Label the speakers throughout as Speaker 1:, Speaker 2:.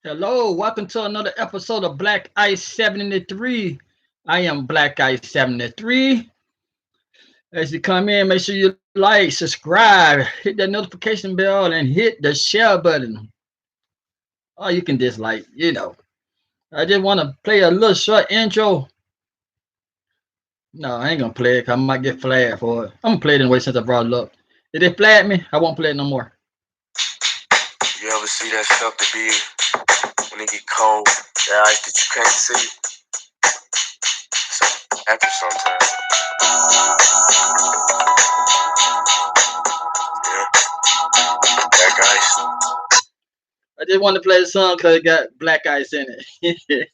Speaker 1: Hello, welcome to another episode of Black Ice 73. I am Black Ice 73. As you come in, make sure you like, subscribe, hit that notification bell, and hit the share button. Or you can dislike. I just want to play a little short intro. No, I ain't gonna play it 'cause I might get flagged for it. I'm gonna play it anyway since I brought it up. If they flag me, I won't play it no more.
Speaker 2: You ever see that stuff to be when it get cold, that ice that you can't see? So happen sometimes. Yeah, black ice.
Speaker 1: I just want to play the song because it got black ice in it.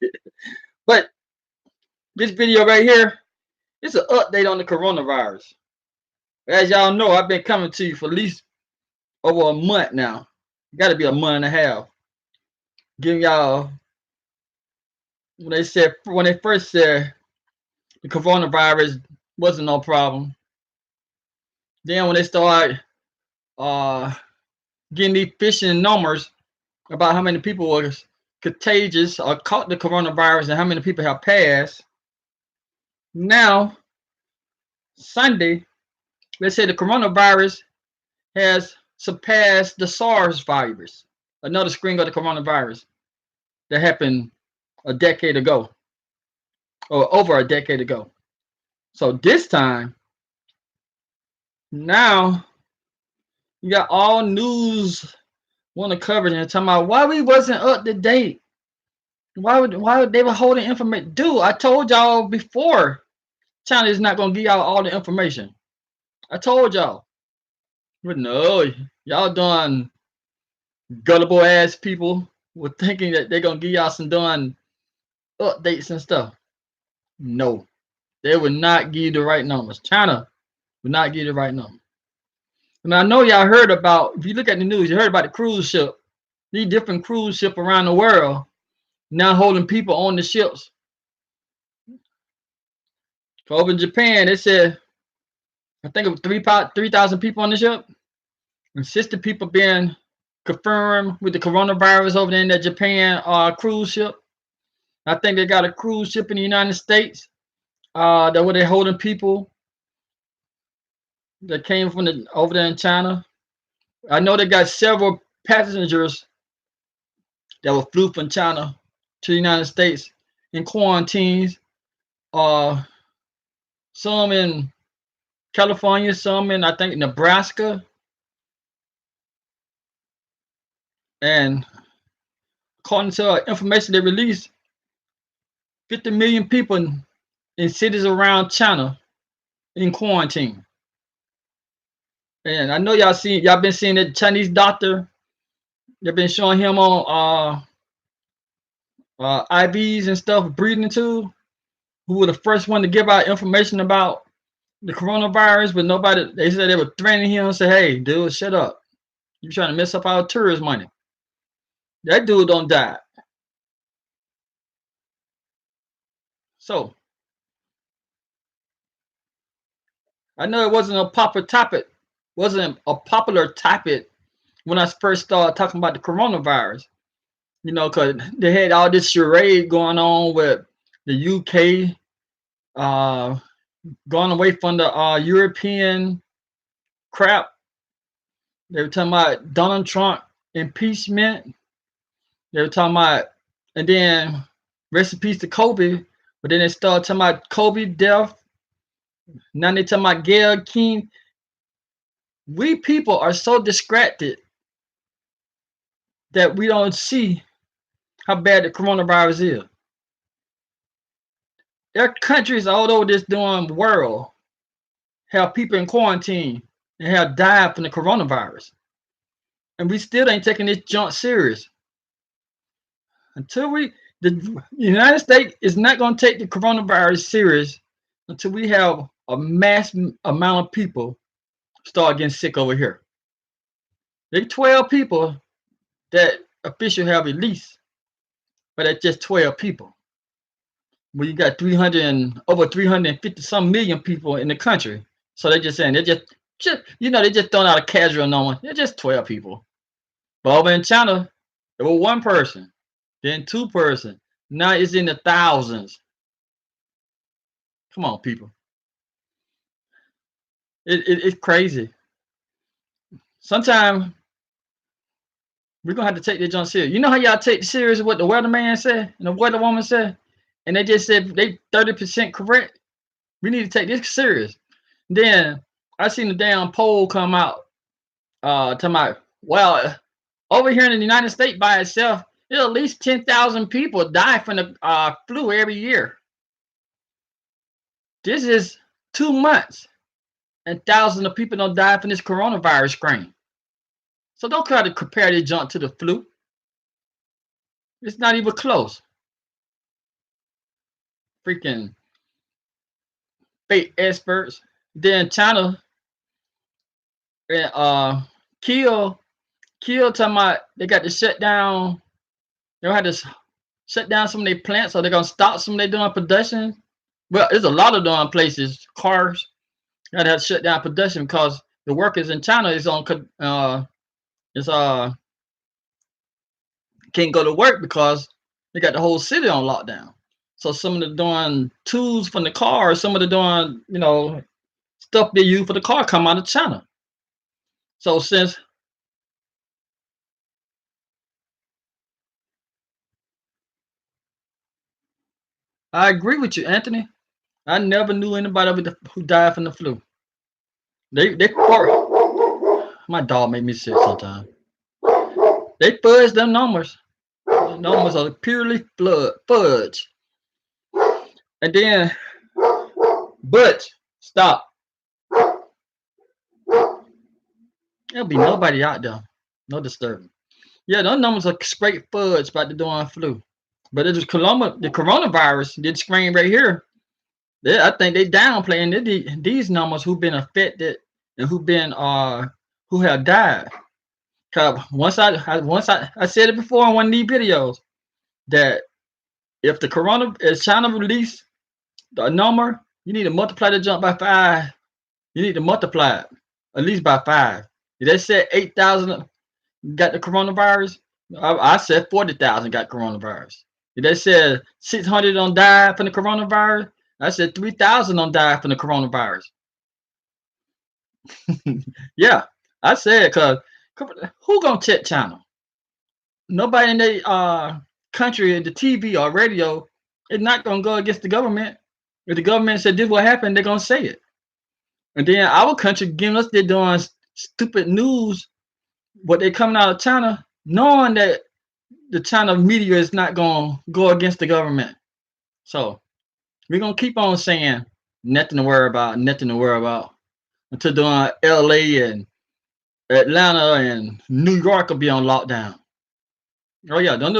Speaker 1: But this video right here, it's an update on the coronavirus. As y'all know, I've been coming to you for at least over a month now. Got to be a month and a half. Giving y'all when they first said the coronavirus wasn't no problem. Then when they started uh, getting these phishing numbers about how many people were contagious or caught the coronavirus and how many people have passed. Now Sunday, they say the coronavirus has surpassed the SARS virus, another strain of the coronavirus that happened a decade ago or over a decade ago. So this time, now you got all news want to cover it and talking about why we wasn't up to date. Why would they were holding information? Dude, I told y'all before China is not gonna give y'all all the information. I told y'all. But no, y'all done gullible ass people were thinking that they're gonna give y'all some done updates and stuff. No, they would not give you the right numbers. China would not give you the right number. And I know y'all heard about, if you look at the news, you heard about the cruise ship. These different cruise ship around the world now holding people on the ships. Over in Japan, they said, I think it was 3,000 people on the ship, and 60 people being confirmed with the coronavirus over there in that Japan cruise ship. I think they got a cruise ship in the United States that where they holding people that came from over there in China. I know they got several passengers that were flew from China to the United States in quarantines. Uh, some in California, some in I think Nebraska, and according to information they released, 50 million people in cities around China in quarantine. And I know y'all been seeing that Chinese doctor. They've been showing him on IVs and stuff, breathing tube, who were the first one to give out information about the coronavirus, but nobody, they said they were threatening him and say, hey, dude, shut up. You're trying to mess up our tourist money. That dude don't die. So I know it wasn't a popular topic when I first started talking about the coronavirus. Because they had all this charade going on with the UK going away from the European crap. They were talking about Donald Trump impeachment. They were talking about, and then rest in peace to Kobe. But then they started talking about Kobe death. Now they talking about Gail King. We people are so distracted that we don't see how bad the coronavirus is. There are countries all over this doing world have people in quarantine and have died from the coronavirus. And we still ain't taking this junk serious. Until the United States is not going to take the coronavirus serious until we have a mass amount of people start getting sick over here. There's 12 people that officials have released, but that's just 12 people. Well, you got 300 and over 350 some million people in the country. So they're just saying they're just they just throwing out a casual number. They're just 12 people. But over in China, there was one person. then 2 person. Now it's in the thousands. Come on, people. It's crazy. Sometimes we're gonna have to take this jump serious. You know how y'all take serious what the weatherman said and the weatherwoman said, and they just said they 30% correct. We need to take this serious. Then I seen the damn poll come out, talking about, well, over here in the United States by itself, there's at least 10,000 people die from the flu every year. This is 2 months, and thousands of people don't die from this coronavirus strain. So don't try to compare this junk to the flu. It's not even close. Freaking fake experts. Then China and kill talking about they got to shut down. They had to shut down some of their plants, so they're gonna stop some of their doing production. Well, there's a lot of doing places, cars, that have to shut down production because the workers in China is on is can't go to work because they got the whole city on lockdown. So some of the doing tools from the car, some of the doing, stuff they use for the car come out of China. So since I agree with you, Anthony, I never knew anybody who died from the flu. They my dog made me sick sometimes. They fudge them numbers. The numbers are purely fudge. And then, but stop. There'll be nobody out there. No disturbing. Yeah, those numbers are straight fudge about the doing flu. But it is the coronavirus did screen right here. I think they downplaying these numbers who've been affected and who have died. Cause once I said it before in one of these videos that if China release the number, you need to multiply the jump by 5. You need to multiply it at least by 5. If they said 8,000 got the coronavirus, I said 40,000 got coronavirus. If they said 600 don't die from the coronavirus, I said 3,000 don't die from the coronavirus. Yeah, I said because who gonna check China? Nobody in the country, the TV or radio, is not gonna go against the government. If the government said this will happen, they're gonna say it. And then our country giving us they're doing stupid news, what they coming out of China, knowing that the China media is not gonna go against the government. So we're gonna keep on saying nothing to worry about, nothing to worry about until doing LA and Atlanta and New York will be on lockdown. Oh yeah, then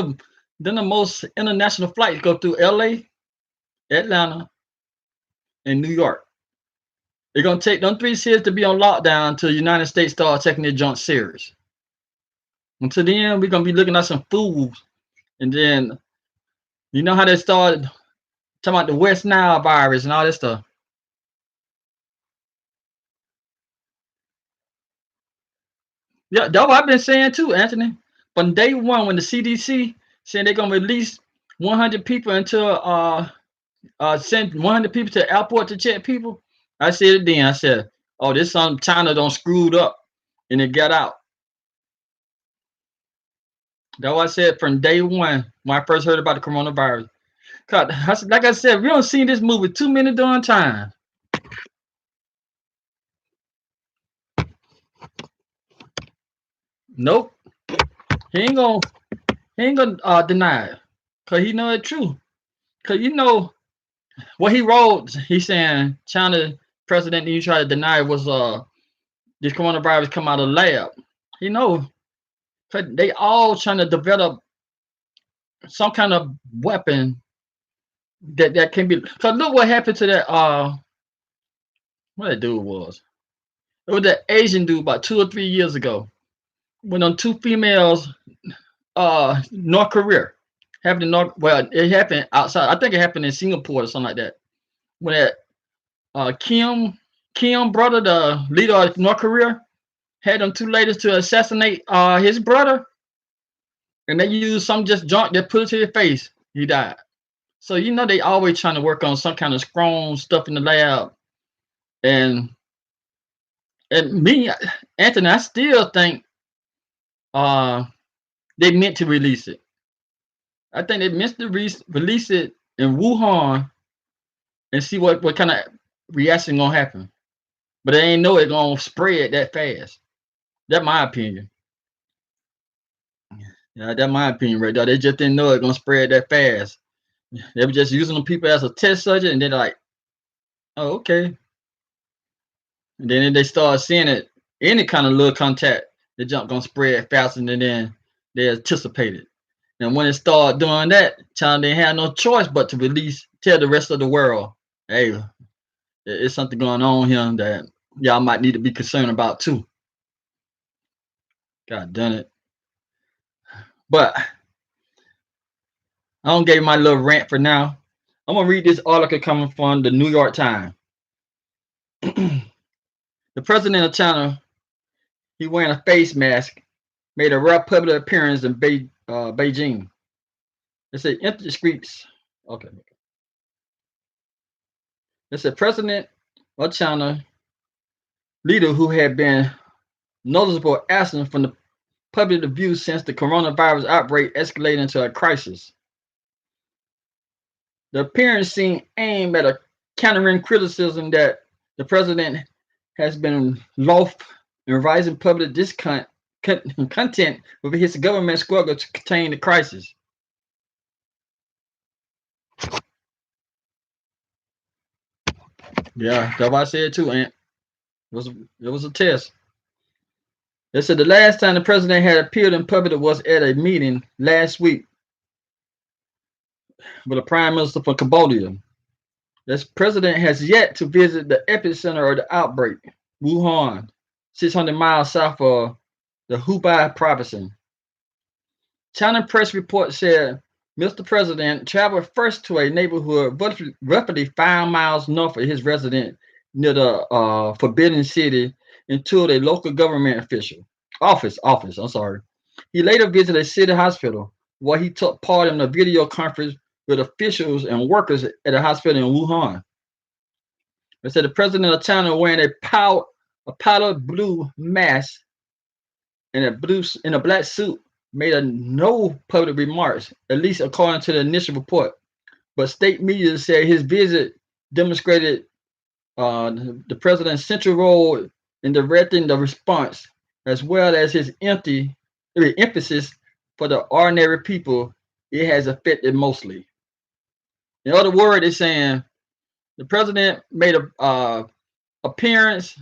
Speaker 1: the most international flights go through LA, Atlanta, and New York. They're gonna take them 3 cities to be on lockdown until the United States start taking their junk serious. Until then, we're gonna be looking at some fools. And then you know how they started talking about the West Nile virus and all this stuff. Yeah, that's what I've been saying too, Anthony. From day one, when the CDC saying they're gonna release 100 people send 100 people to the airport to check people, I said it then. I said, "Oh, this some China don't screwed up, and it got out." That's what I said from day one when I first heard about the coronavirus. Cause like I said, we don't see this movie too many darn times. Nope, he ain't gonna deny it, cause he know it's true. Cause what he wrote, he's saying China president you try to deny was this coronavirus come out of the lab. He know, cause they all trying to develop some kind of weapon that can be. Cause look what happened to that what that dude was. It was that Asian dude about 2 or 3 years ago when on 2 females North Korea happened in it happened outside. I think it happened in Singapore or something like that. When that Kim brother, the leader of North Korea, had them 2 ladies to assassinate his brother. and they use some just junk that put it to your face. He died. So you know they always trying to work on some kind of strong stuff in the lab. And me, Anthony, I still think uh they meant to release it. I think they meant to release it in Wuhan and see what kind of reaction gonna happen. But they ain't know it gonna spread that fast. That's my opinion. Yeah, that's my opinion right there. They just didn't know it gonna spread that fast. They were just using the people as a test subject, and they're like, "Oh, okay." And then they start seeing it, any kind of little contact, the junk gonna spread faster than they anticipated. And when it started doing that, China didn't have no choice but to tell the rest of the world, "Hey, it's something going on here that y'all might need to be concerned about too." God done it. But I don't give my little rant for now. I'm gonna read this article coming from the New York Times. The president of China, he wearing a face mask, made a rare public appearance in Beijing. It said empty streets. Okay. It said president of China, leader who had been noticeable absent from the public view since the coronavirus outbreak escalated into a crisis. The appearance seemed aimed at a countering criticism that the president has been loath in rising public content with his government struggle to contain the crisis. Yeah, that's what I said too, Ant. It was a test. They said the last time the president had appeared in public was at a meeting last week with the prime minister from Cambodia. This president has yet to visit the epicenter of the outbreak, Wuhan, 600 miles south of the Hubei province. China press report said Mr. President traveled first to a neighborhood roughly 5 miles north of his residence near the Forbidden City and told a local government office. I'm sorry. He later visited a city hospital where he took part in a video conference with officials and workers at a hospital in Wuhan. They said the president of China wearing a powder blue mask and a black suit made no public remarks, at least according to the initial report. But state media said his visit demonstrated the president's central role in directing the response, as well as his emphasis for the ordinary people it has affected mostly. In other words, it's saying the president made a appearance,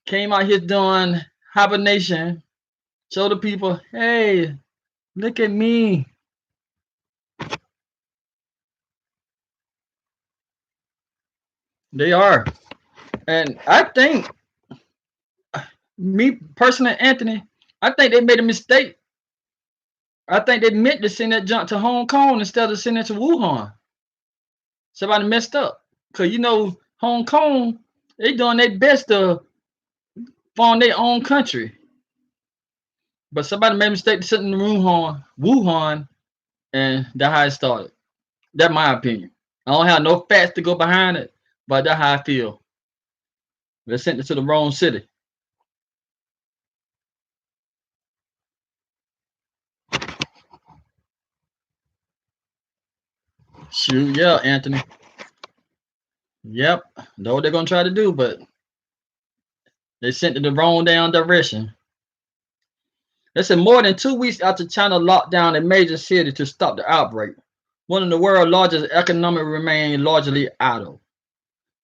Speaker 1: came out here doing hibernation, showed the people, hey, look at me. They are. And I think, me personally, Anthony, I think they made a mistake. I think they meant to send that junk to Hong Kong instead of sending it to Wuhan. Somebody messed up. Because, Hong Kong, they doing their best to form their own country. But somebody made a mistake to sit in the Wuhan, and that's how it started. That's my opinion. I don't have no facts to go behind it, but that's how I feel. They sent it to the wrong city. Shoot, yeah, Anthony. Yep, know what they're gonna try to do, but they sent it the wrong down direction. They said more than 2 weeks after China locked down a major city to stop the outbreak, one of the world's largest economies remained largely idle.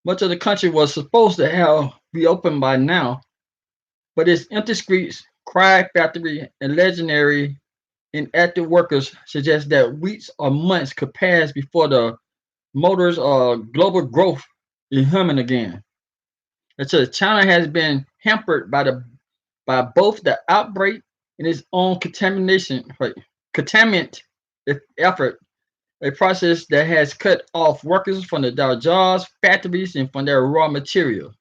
Speaker 1: Much of the country was supposed to have reopened by now, but its empty streets, quiet factory, and legendary inactive workers suggest that weeks or months could pass before the motors of global growth is humming again. It says China has been hampered by both the outbreak and its own contaminant effort, a process that has cut off workers from their jobs, factories, and from their raw material.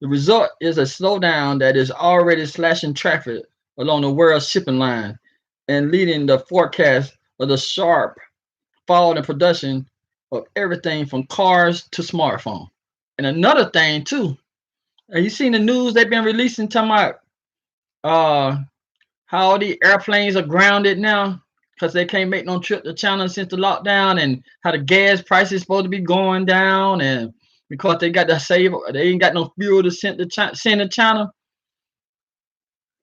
Speaker 1: The result is a slowdown that is already slashing traffic along the world shipping line and leading the forecast of the sharp fall in production of everything from cars to smartphone. And another thing too, have you seen the news they've been releasing talking about uh how the airplanes are grounded now because they can't make no trip to China since the lockdown, and how the gas prices supposed to be going down, and because they got to save, they ain't got no fuel to send to China.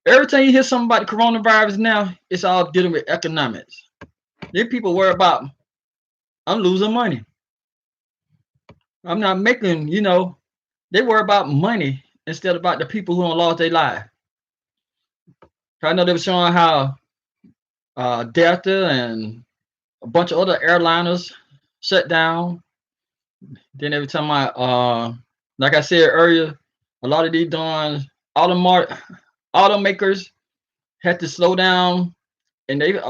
Speaker 1: Every time you hear something about the coronavirus now, it's all dealing with economics. Then people worry about, I'm losing money. I'm not making, they worry about money instead of about the people who don't lost their life. I know they were showing how Delta and a bunch of other airliners shut down. Then every time like I said earlier, a lot of these automakers had to slow down in their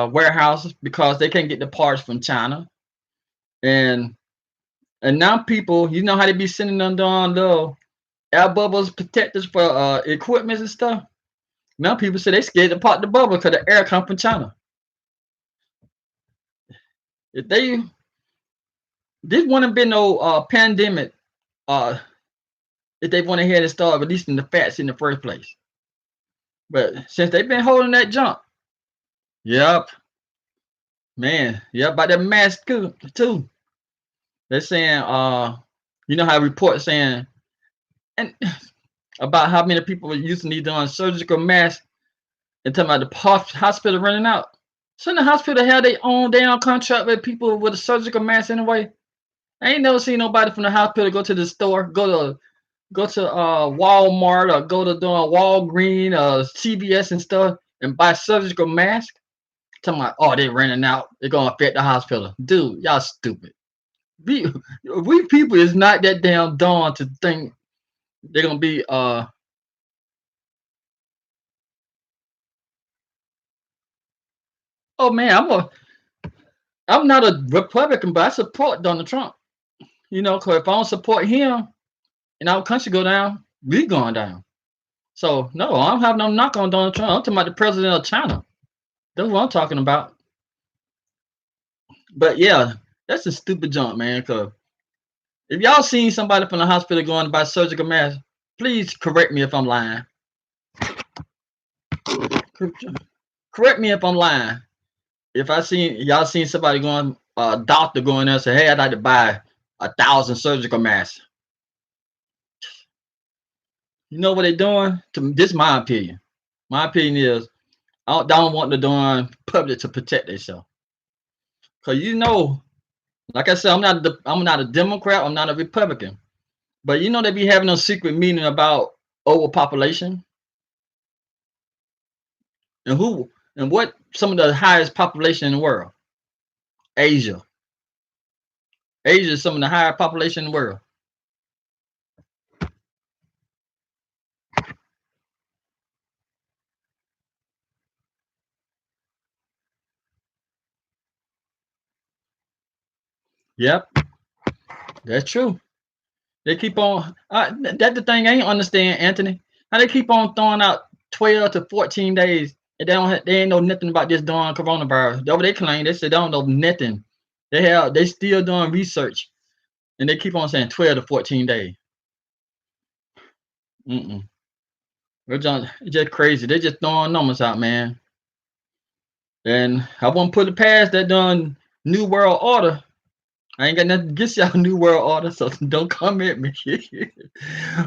Speaker 1: warehouses because they can't get the parts from China. And now people, you know how they be sending them down little air bubbles protectors for equipment and stuff. Now people say they scared to pop the bubble because the air come from China. If they this wouldn't been no pandemic if they went ahead and started releasing the fats in the first place. But since they've been holding that jump, yep, man, yep, about that mask too. They're saying, you know how reports saying, and about how many people are using these doing surgical masks and talking about the hospital running out. Shouldn't the hospital have their own damn contract with people with a surgical mask anyway? I ain't never seen nobody from the hospital go to the store, go to Walmart or go to doing Walgreens or CVS and stuff and buy surgical mask. Talking about, oh, they're running out. They're gonna affect the hospital. Dude, y'all stupid. We people is not that damn dumb to think they're gonna be oh man, I'm not a Republican, but I support Donald Trump. Cause if I don't support him and our country go down, we going down. So no, I don't have no knock on Donald Trump. I'm talking about the president of China. That's what I'm talking about. But yeah, that's a stupid jump, man. Cause if y'all seen somebody from the hospital going to buy surgical mask, please correct me if I'm lying. Correct me if I'm lying. If y'all seen somebody going, a doctor going there and say, hey, I'd like to buy 1,000 surgical masks. You know what they're doing? This is my opinion. My opinion is I don't want the doing public to protect themselves. Cause like I said, I'm not a Democrat, I'm not a Republican. But they be having a secret meeting about overpopulation and what some of the highest population in the world. Asia. Asia is some of the higher population in the world. Yep, that's true. They keep on. That's the thing I ain't understand, Anthony. How they keep on throwing out 12 to 14 days, and they ain't know nothing about this darn coronavirus. Over they claim they say they don't know nothing. They still doing research, and they keep on saying 12 to 14 days. Mm-mm. It's just crazy. They just throwing numbers out, man. And I won't put it past that done New World Order. I ain't got nothing against y'all New World Order, so don't come at me.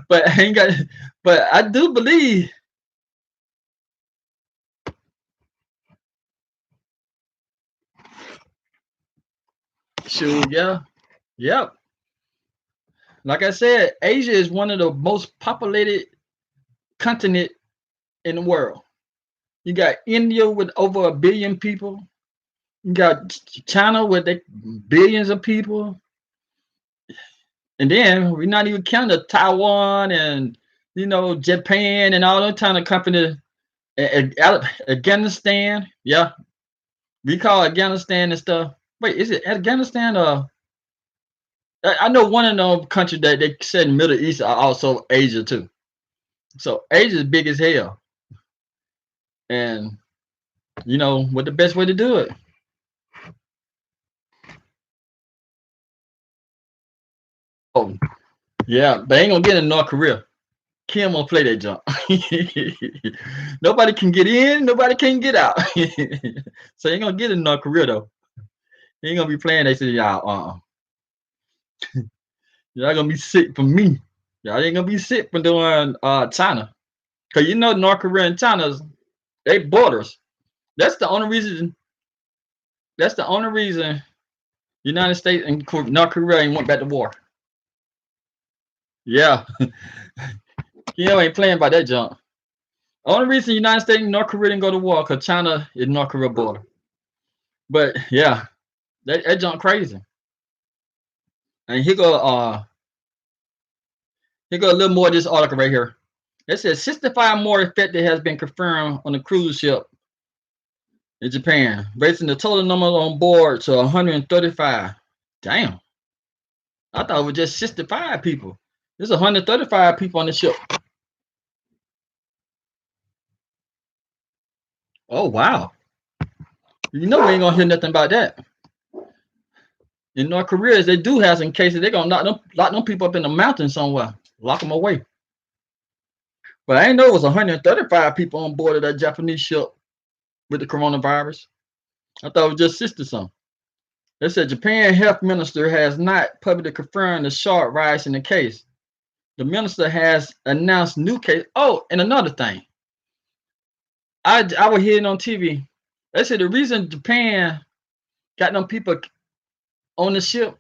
Speaker 1: But I do believe. Sure, yeah. Yep. Like I said, Asia is one of the most populated continent in the world. You got India with over 1 billion people. You got China with billions of people. And then we're not even counting Taiwan and Japan and all those kind of companies. Afghanistan, yeah, we call Afghanistan and stuff. Wait, is it Afghanistan or I know one of those countries that they said Middle East are also Asia too. So Asia is big as hell. And you know what the best way to do it? Oh, yeah, they ain't gonna get in North Korea. Kim will play that jump. Nobody can get in, nobody can get out. So ain't gonna get in North Korea though. He ain't gonna be playing. They say, y'all, y'all gonna be sick from me. Y'all ain't gonna be sick from doing China. Cause you know North Korea and China's they borders. That's the only reason. That's the only reason United States and North Korea ain't went back to war. Yeah, Kim ain't playing by that jump. Only reason United States and North Korea didn't go to war because China is North Korea border. But yeah, that jump crazy. And here go a little more of this article right here. It says 65 more infected has been confirmed on the cruise ship in Japan, raising the total number on board to 135. Damn. I thought it was just 65 people. There's 135 people on the ship. Oh wow. You know we ain't gonna hear nothing about that. In North Korea, they do have some cases. They're gonna lock them people up in the mountains somewhere, lock them away. But I didn't know it was 135 people on board of that Japanese ship with the coronavirus. I thought it was just 60 something. They said Japan health minister has not publicly confirmed the sharp rise in the case. The minister has announced new case. Oh, and another thing, I was hearing on TV. They said the reason Japan got them people on the ship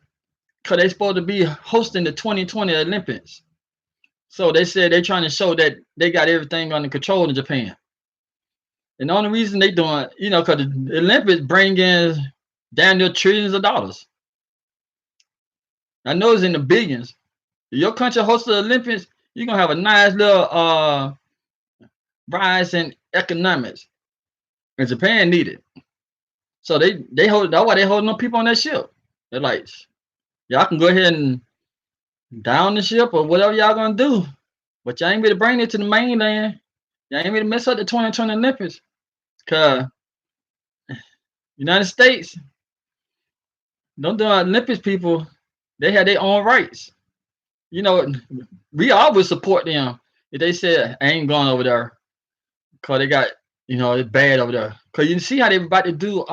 Speaker 1: because they supposed to be hosting the 2020 Olympics. So they said they're trying to show that they got everything under control in Japan. And the only reason they doing, you know, because the Olympics bring in damn near trillions of dollars. I know it's in the billions. If your country hosts the Olympics, you're gonna have a nice little rise in economics. And Japan need it. So they hold that's why they holding up people on that ship. They're like, y'all can go ahead and down the ship or whatever y'all gonna do. But y'all ain't gonna bring it to the mainland. Y'all ain't gonna mess up the 2020 Olympics. Cause United States don't do Olympics people, they have their own rights. You know, we always support them. If they said I ain't going over there because they got, you know, it's bad over there. Cause you see how they about to do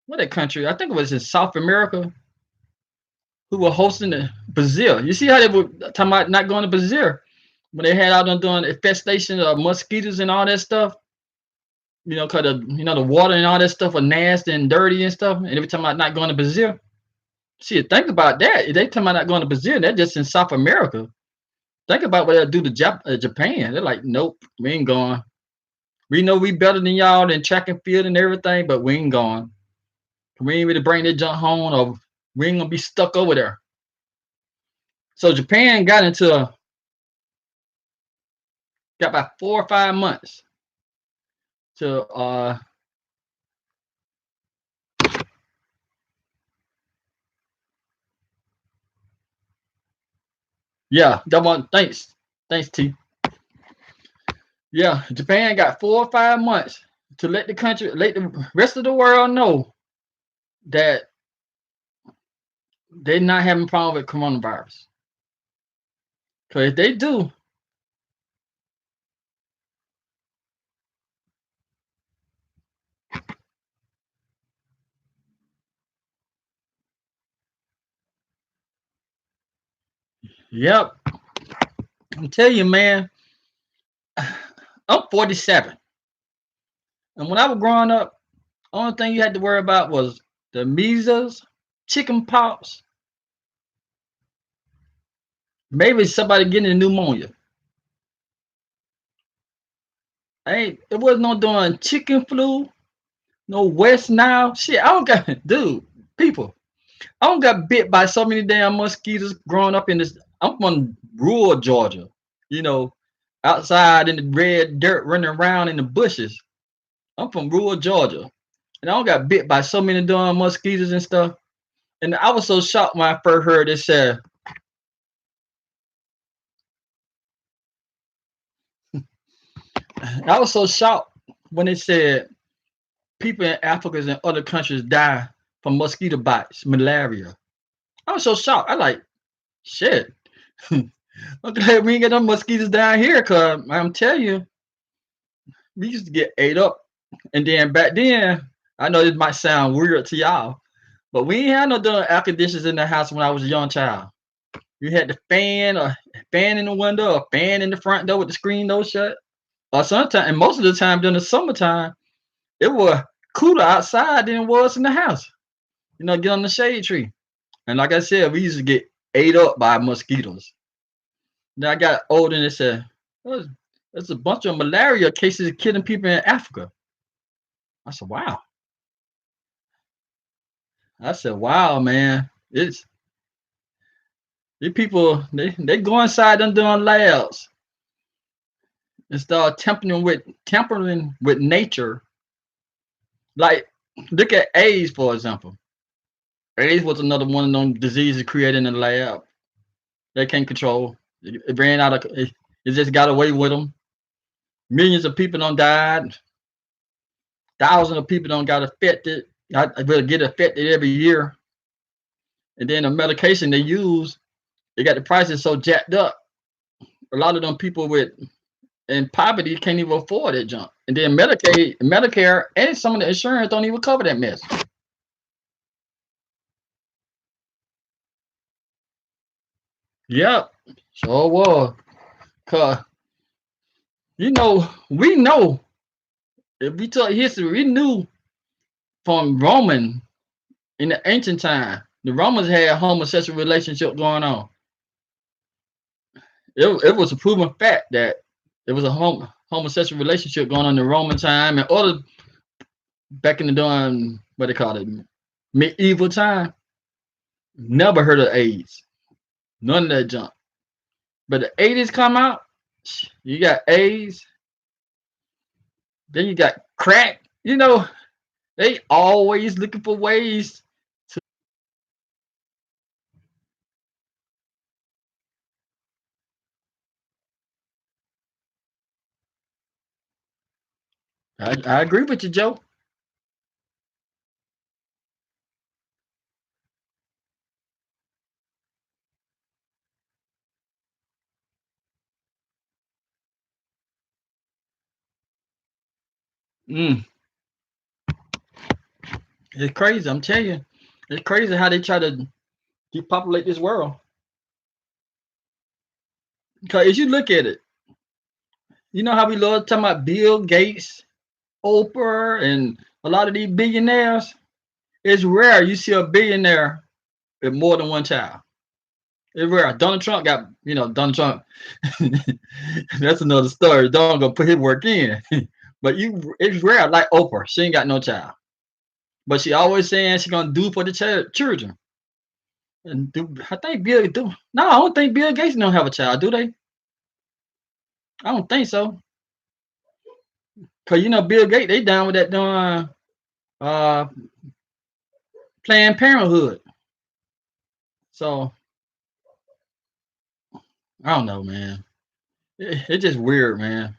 Speaker 1: what that country? I think it was in South America who were hosting the Brazil. You see how they were talking about not going to Brazil when they had out on doing infestation of mosquitoes and all that stuff. You know, cause the water and all that stuff are nasty and dirty and stuff. And every time about not going to Brazil. See, think about that. If they talking about not going to Brazil, they're just in South America. Think about what they'll do to Japan. They're like, nope, we ain't going. We know we better than y'all in track and field and everything, but we ain't going. We ain't really bring that junk home, or we ain't gonna be stuck over there. So Japan got about 4 or 5 months to yeah, that one. Thanks T. Yeah, Japan got 4 or 5 months to let the rest of the world know that they're not having a problem with coronavirus. Because if they do, yep, I'm telling you, man, I'm 47. And when I was growing up, only thing you had to worry about was the measles, chicken pox, maybe somebody getting a pneumonia. It wasn't no doing chicken flu, no West Nile. Shit, I don't got dude, people. I don't got bit by so many damn mosquitoes growing up in this. I'm from rural Georgia, you know, outside in the red dirt running around in the bushes. I'm from rural Georgia. And I don't got bit by so many damn mosquitoes and stuff. And I was so shocked when I first heard it said, I was so shocked when they said people in Africa and other countries die from mosquito bites, malaria. I was so shocked. I like, shit. I'm glad we ain't got no mosquitoes down here, cause I'm telling you, we used to get ate up. And then back then, I know this might sound weird to y'all, but we ain't had no damn air conditioners in the house when I was a young child. You had the fan, or fan in the window, a fan in the front door with the screen door shut. Or sometimes, and most of the time during the summertime, it was cooler outside than it was in the house. Get on the shade tree. And like I said, we used to get ate up by mosquitoes. Then I got older and they said, "Oh, there's a bunch of malaria cases killing people in Africa." I said, wow. I said, wow, man. It's these people, they go inside them doing labs and start tampering with nature. Like, look at AIDS, for example. AIDS was another one of them diseases created in the lab. They can't control. It ran out of it just got away with them. Millions of people don't died. Thousands of people don't got affected. I will get affected every year. And then the medication they use, they got the prices so jacked up. A lot of them people with in poverty can't even afford that junk. And then Medicaid, Medicare, and some of the insurance don't even cover that mess. Yep, sure was. Cause we know if we talk history, we knew from Roman in the ancient time, the Romans had homosexual relationship going on. It was a proven fact that there was a homosexual relationship going on in the Roman time and other back in the dawn, what they call it, medieval time. Never heard of AIDS. None of that junk. But the 80s come out, you got AIDS, then you got crack. They always looking for ways. I agree with you, Joe. Mm, it's crazy. I'm telling you, it's crazy how they try to depopulate this world. Because as you look at it, you know how we love talking about Bill Gates, Oprah, and a lot of these billionaires. It's rare you see a billionaire with more than one child. It's rare. Donald Trump got, Donald Trump. That's another story. Donald gonna put his work in. But it's rare. Like Oprah, she ain't got no child, but she always saying she gonna do for the children. And I think Bill do. No, I don't think Bill Gates don't have a child, do they? I don't think so. Cause Bill Gates, they down with that doing uh Planned Parenthood. So I don't know, man. It's just weird, man.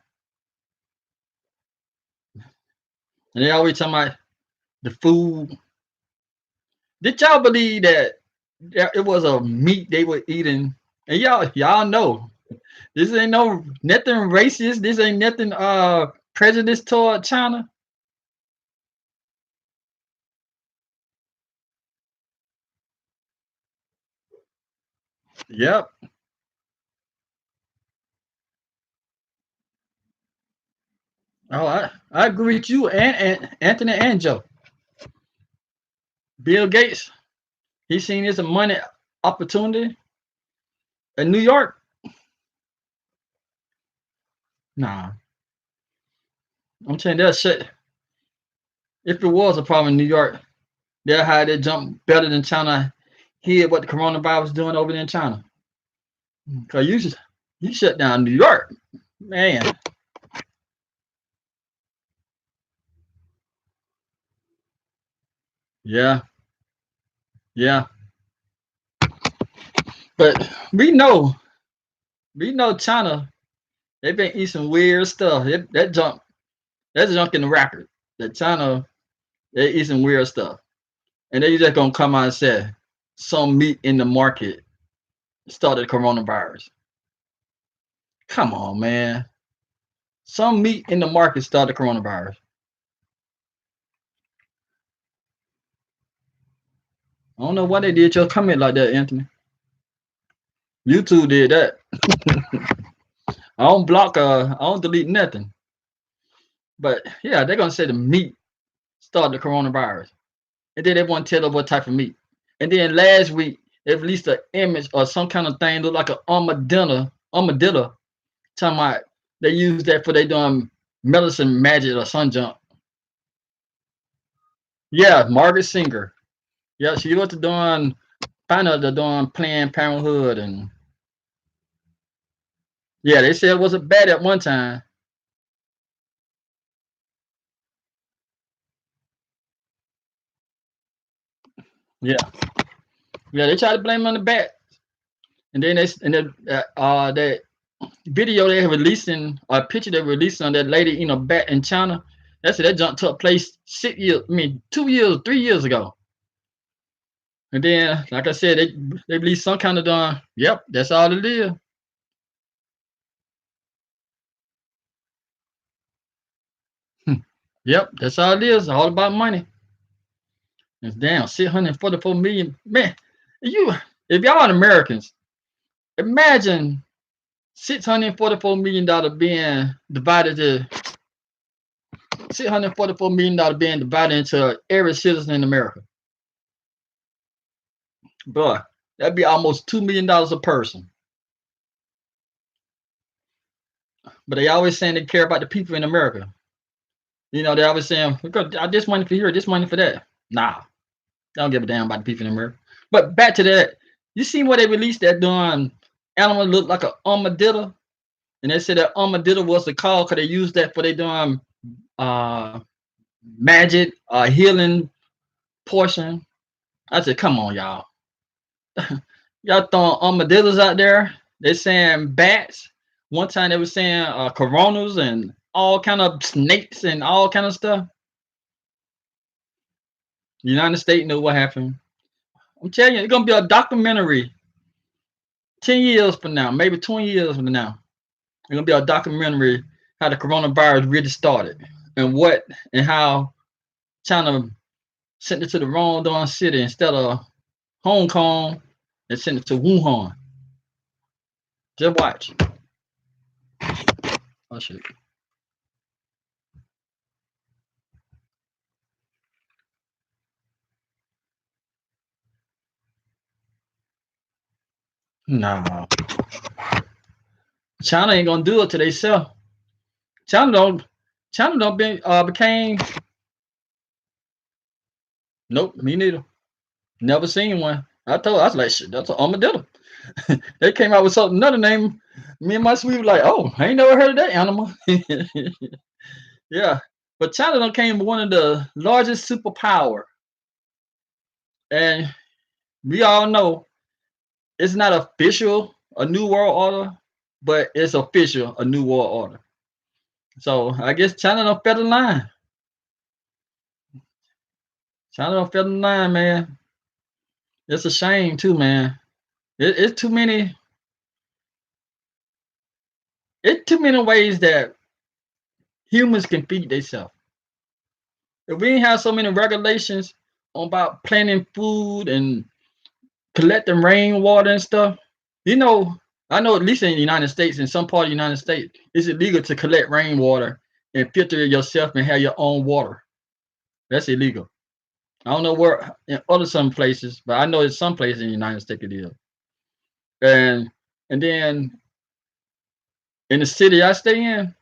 Speaker 1: And they always talking about the food. Did y'all believe that it was a meat they were eating? And y'all know this ain't no nothing racist. This ain't nothing prejudice toward China. Yep. Oh, I agree with you and Anthony and Joe. Bill Gates, he seen this a money opportunity in New York. Nah, I'm telling you that shit. If it was a problem in New York, they'll hide that jump better than China. Hear what the coronavirus doing over there in China. Cause you shut down New York, man. Yeah, yeah. But we know China. They've been eating some weird stuff. That's junk in the record. That China, they eat some weird stuff. And they just gonna come out and say some meat in the market started coronavirus. Come on, man. Some meat in the market started coronavirus. I don't know why they did your comment like that, Anthony. YouTube did that. I don't block I don't delete nothing. But yeah, they're gonna say the meat started the coronavirus. And then they want to tell us what type of meat. And then last week they released an image or some kind of thing look like an armadillo. Talking about they use that for they doing medicine magic or some junk. Yeah, Margaret Singer. Yeah, she was doing find out they're doing Planned Parenthood and yeah, they said it wasn't bad at one time. Yeah, yeah, they tried to blame it on the bat, and then that video they releasing a picture they releasing on that lady eating a bat in China. That's that jump took place 6 years, I mean 2 years, 3 years ago. And then, like I said, they released some kind of done. Yep, that's all it is. Yep, that's all it is. All about money. It's down 644 million. Man, you if y'all are Americans, imagine $644 million being divided to $644 million being divided into every citizen in America. Boy, that'd be almost $2 million a person. But they always saying they care about the people in America. You know, they always saying, we got this money for here, this money for that. Nah, they don't give a damn about the people in America. But back to that, you see what they released that doing animal look like an armadillo? And they said that armadillo was the call because they used that for they doing uh magic, healing portion. I said, come on, y'all. Y'all throwing armadillos out there. They saying bats. One time they were saying coronas and all kind of snakes and all kind of stuff. United States know what happened. I'm telling you, it's gonna be a documentary 10 years from now, maybe 20 years from now. It's gonna be a documentary how the coronavirus really started and what and how China sent it to the wrong darn city instead of Hong Kong and sent it to Wuhan. Just watch. Oh shit. No. China ain't gonna do it to themselves. China don't China don't be became nope, me neither. Never seen one. I was like shit, that's an armadillo. They came out with something another name. Me and my sweet was like, oh, I ain't never heard of that animal. Yeah. But China done came one of the largest superpower. And we all know it's not official a new world order, but it's official a new world order. So I guess China don't fell in line. China don't fell in line, man. It's a shame too, man. It's too many. It's too many ways that humans can feed themselves. If we didn't have so many regulations about planting food and collecting rainwater and stuff, you know, I know at least in the United States, in some part of the United States, it's illegal to collect rainwater and filter it yourself and have your own water. That's illegal. I don't know where in other some places, but I know in some places in the United States it is. And and then in the city I stay in,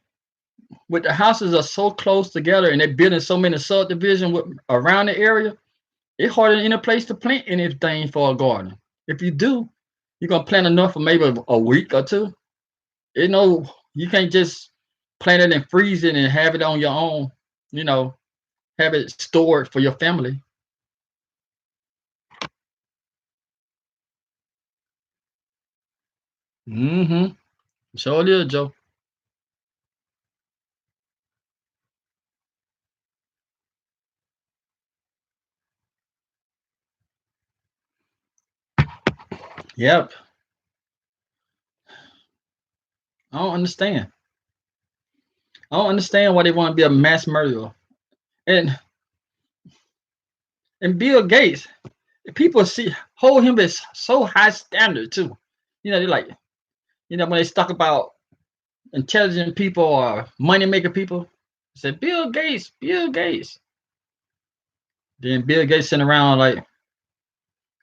Speaker 1: with the houses are so close together and they're building so many subdivisions around the area, it's harder than any place to plant anything for a garden. If you do, you're gonna plant enough for maybe a week or two. You know, you can't just plant it and freeze it and have it on your own. You know, have it stored for your family. Mm-hmm. Sure is, Joe. Yep. I don't understand. I don't understand why they want to be a mass murderer. And Bill Gates, people see hold him as so high standard too. They're like, when they talk about intelligent people or money maker people, say Bill Gates, Bill Gates. Then Bill Gates sitting around like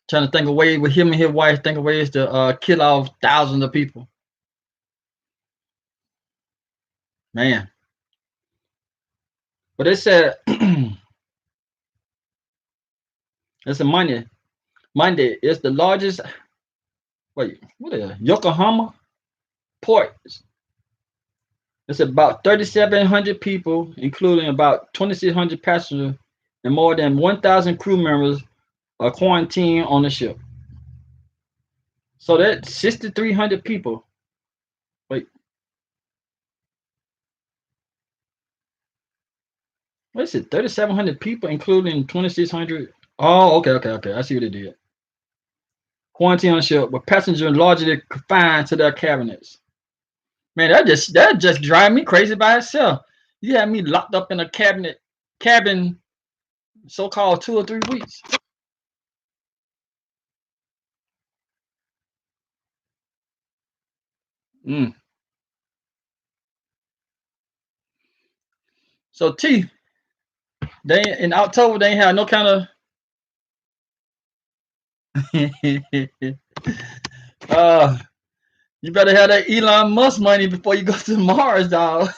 Speaker 1: trying to think of ways with him and his wife think of ways to kill off thousands of people. Man. But they said it's a Monday is the largest what is it? Yokohama port. It's about 3,700 people, including about 2,600 passengers and more than 1,000 crew members are quarantined on the ship. So that's 6,300 people. Wait, what is it? 3,700 people, including 2,600. Oh, okay. I see what they did. Quarantine on the ship, with passengers largely confined to their cabinets. Man, that just drive me crazy by itself. You had me locked up in a cabin, so-called 2 or 3 weeks. Mm. So T, they in October they ain't have no kind of uh you better have that Elon Musk money before you go to Mars, dog.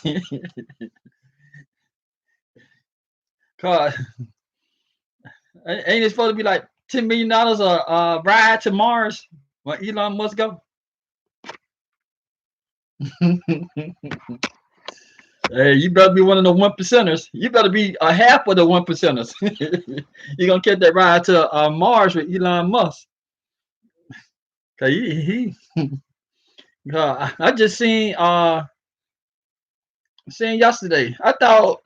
Speaker 1: God, ain't it supposed to be like $10 million a ride to Mars when Elon Musk go? Hey, you better be one of the 1%ers. You better be a half of the 1%ers. You're gonna get that ride to Mars with Elon Musk. Cause I just seen yesterday. I thought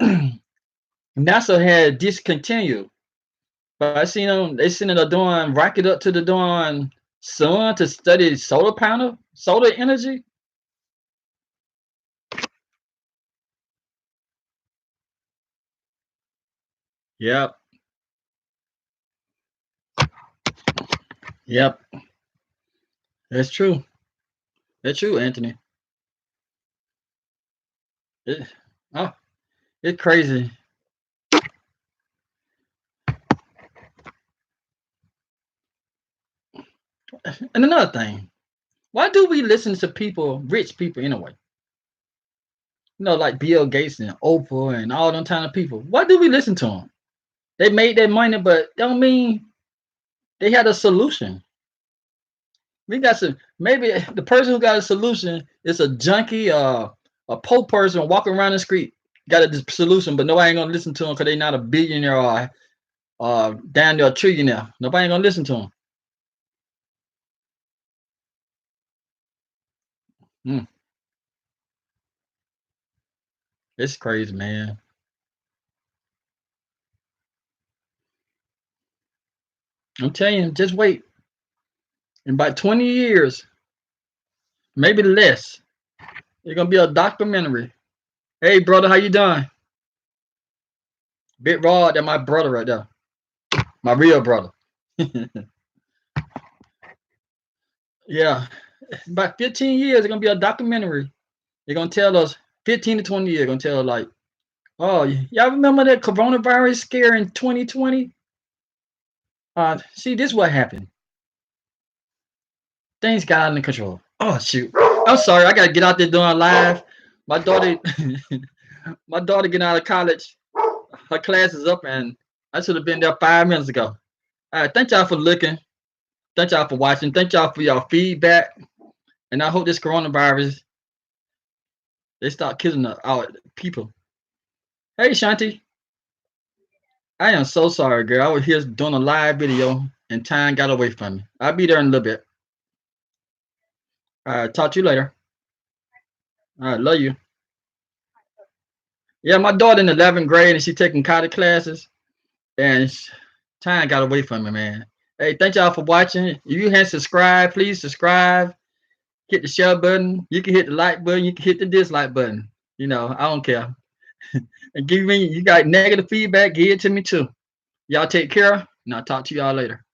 Speaker 1: NASA had discontinued, but I seen them. They sending a doing rocket up to the doing sun to study solar energy. Yep, yep, that's true. That's true, Anthony. It, oh, it's crazy. And another thing, why do we listen to people, rich people, anyway? Like Bill Gates and Oprah and all them kind of people. Why do we listen to them? They made their money, but don't mean they had a solution. We got some. Maybe the person who got a solution is a junkie, a poor person walking around the street got a solution, but nobody ain't gonna listen to them because they not a billionaire or down there a trillionaire. Nobody ain't gonna listen to them. Mm, it's crazy, man. I'm telling you, just wait. In about 20 years, maybe less, it's gonna be a documentary. Hey, brother, how you doing? Big Rod, that my brother right there, my real brother. Yeah, about 15 years, it's gonna be a documentary. They're gonna tell us 15 to 20 years. Gonna tell like, oh, y'all remember that coronavirus scare in 2020? See, this what happened. Things got under control. Oh shoot. I'm sorry, I gotta get out there doing live. My daughter, my daughter getting out of college. Her class is up, and I should have been there 5 minutes ago. All right, thank y'all for looking. Thank y'all for watching. Thank y'all for your feedback. And I hope this coronavirus they start killing our people. Hey, Shanti. I am so sorry, girl. I was here doing a live video and time got away from me. I'll be there in a little bit. All right, talk to you later. All right, love you. Yeah, my daughter in 11th grade and she taking college classes and time got away from me, man. Hey, thank y'all for watching. If you haven't subscribed, please subscribe. Hit the share button. You can hit the like button. You can hit the dislike button. You know, I don't care. And give me, you got negative feedback, give it to me too. Y'all take care, and I'll talk to y'all later.